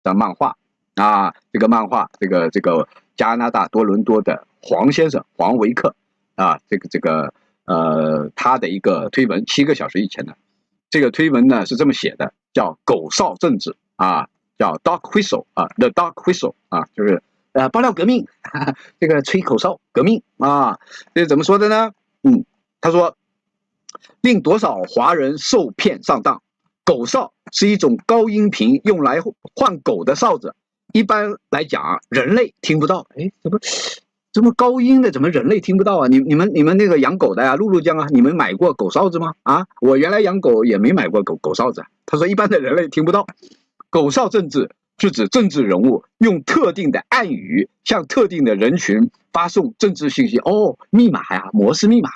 的漫画啊，这个漫画，这个加拿大多伦多的黄先生黄维克啊，他的一个推文，7个小时以前的这个推文呢是这么写的，叫狗哨政治啊，叫 Dog Whistle 啊 ，The Dog Whistle 啊，就是爆料革命，这个吹口哨革命啊，这怎么说的呢？他说令多少华人受骗上当，狗哨是一种高音频用来换狗的哨子，一般来讲人类听不到。哎，怎么高音的怎么人类听不到啊？你们那个养狗的呀，露露酱啊，你们买过狗哨子吗？啊，我原来养狗也没买过狗哨子。他说一般的人类听不到。狗哨政治是指政治人物用特定的暗语向特定的人群发送政治信息。哦，密码呀，模式密码。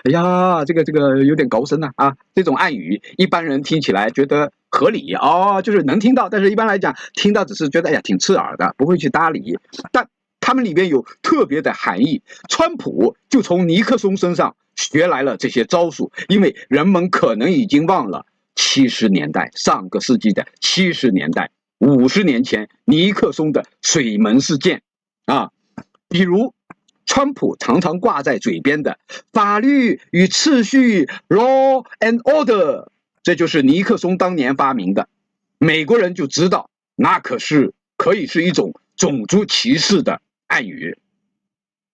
哎呀，这个有点高深啊！这种暗语一般人听起来觉得合理哦，就是能听到，但是一般来讲听到只是觉得哎呀挺刺耳的，不会去搭理。但他们里面有特别的含义。川普就从尼克松身上学来了这些招数，因为人们可能已经忘了70年代，上个世纪的70年代，50年前尼克松的水门事件啊，比如川普常常挂在嘴边的法律与秩序 （law and order）， 这就是尼克松当年发明的。美国人就知道，那可以是一种种族歧视的暗语。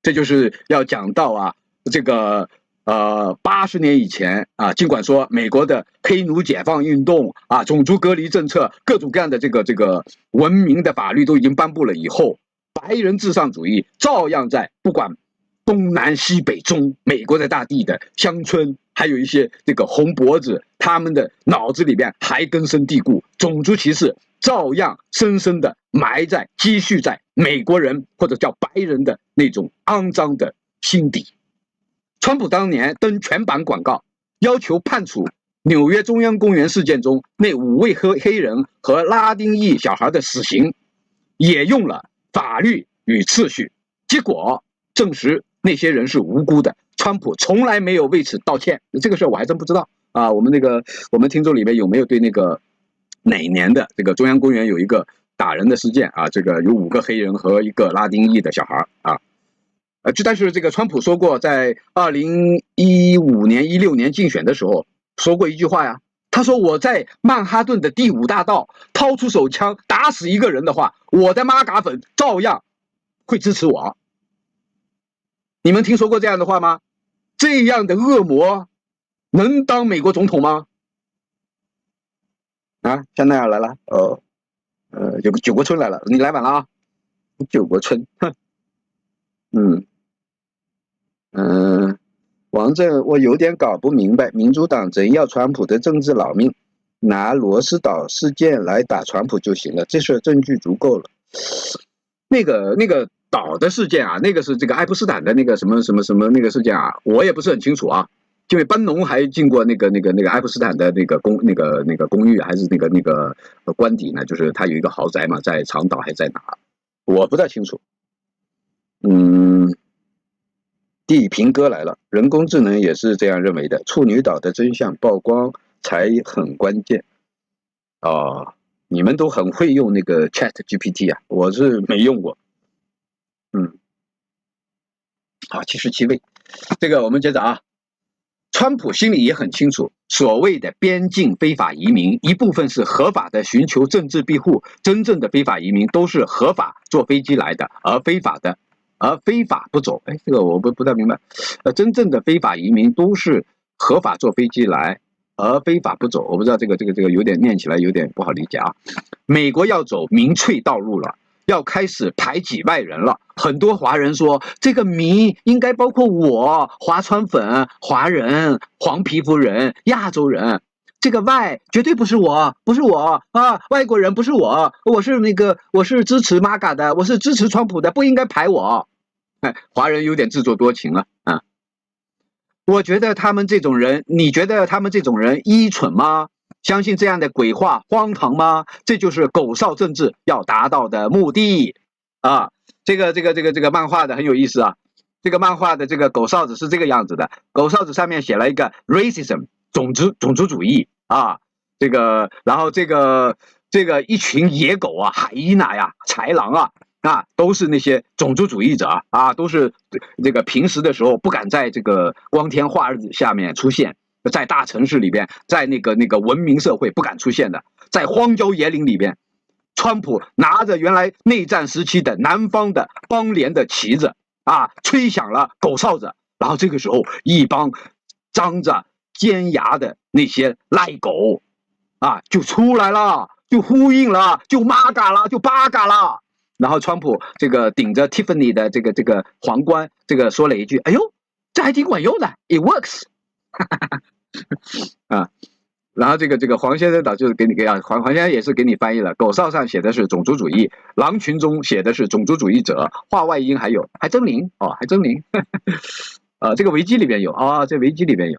这就是要讲到这个80年以前啊，尽管说美国的黑奴解放运动啊、种族隔离政策、各种各样的这个文明的法律都已经颁布了以后，白人至上主义照样在不管东南西北中美国的大地的乡村，还有一些这个红脖子，他们的脑子里面还根深蒂固，种族歧视照样深深的积蓄在美国人或者叫白人的那种肮脏的心底。川普当年登全版广告，要求判处纽约中央公园事件中那5位黑人和拉丁裔小孩的死刑，也用了法律与秩序，结果证实那些人是无辜的。川普从来没有为此道歉，这个事我还真不知道啊。我们听众里面有没有对那个哪年的这个中央公园有一个打人的事件啊？这个有5个黑人和1个拉丁裔的小孩啊。但是这个川普说过，在2015年、16年竞选的时候说过一句话呀，他说我在曼哈顿的第5大道掏出手枪打死一个人的话，我的玛嘎粉照样会支持我。你们听说过这样的话吗？这样的恶魔能当美国总统吗？香奈儿来了，有个九国春来了，你来晚了啊！九国春，王震，我有点搞不明白，民主党真要川普的政治老命，拿罗斯岛事件来打川普就行了，这事证据足够了。那个岛的事件啊，那个是这个爱泼斯坦的那个什么那个事件啊，我也不是很清楚啊。因为班农还进过那个爱泼斯坦的那个公寓，还是那个官邸呢？就是他有一个豪宅嘛，在长岛还在哪？我不太清楚。地平哥来了，人工智能也是这样认为的。处女岛的真相曝光才很关键。你们都很会用那个 Chat GPT 啊，我是没用过。好，77位，这个我们接着啊。川普心里也很清楚，所谓的边境非法移民，一部分是合法的寻求政治庇护，真正的非法移民都是合法坐飞机来的，而非法不走。这个我不太明白。真正的非法移民都是合法坐飞机来，而非法不走。我不知道这个有点念起来有点不好理解啊。美国要走民粹道路了。要开始排挤外人了，很多华人说这个民应该包括我，华川粉、华人、黄皮肤人、亚洲人，这个外绝对不是我啊，外国人不是我是支持 MAGA 的，我是支持川普的，不应该排我。华人有点自作多情了啊。我觉得他们这种人，你觉得他们这种人愚蠢吗？相信这样的鬼话荒唐吗？这就是狗哨政治要达到的目的啊！这个漫画的很有意思啊。这个漫画的这个狗哨子是这个样子的，狗哨子上面写了一个 racism 种族主义啊。然后这个这个一群野狗啊、海伊娜呀、豺狼啊，都是那些种族主义者啊，都是这个平时的时候不敢在这个光天化日下面出现，在大城市里边，在那个文明社会不敢出现的，在荒郊野岭里边，川普拿着原来内战时期的南方的邦联的旗子啊，吹响了狗哨子，然后这个时候一帮张着尖牙的那些赖狗啊就出来了，就呼应了，就玛嘎了，就巴嘎了。然后川普这个顶着 Tiffany 的这个皇冠，这个说了一句：“哎呦，这还挺管用的 ，it works。”啊，然后这个黄先生导就是给你黄先生也是给你翻译了，狗哨上写的是种族主义，狼群中写的是种族主义者，话外音还真灵哦，还真灵。这个维基里边有啊，这维基里边有。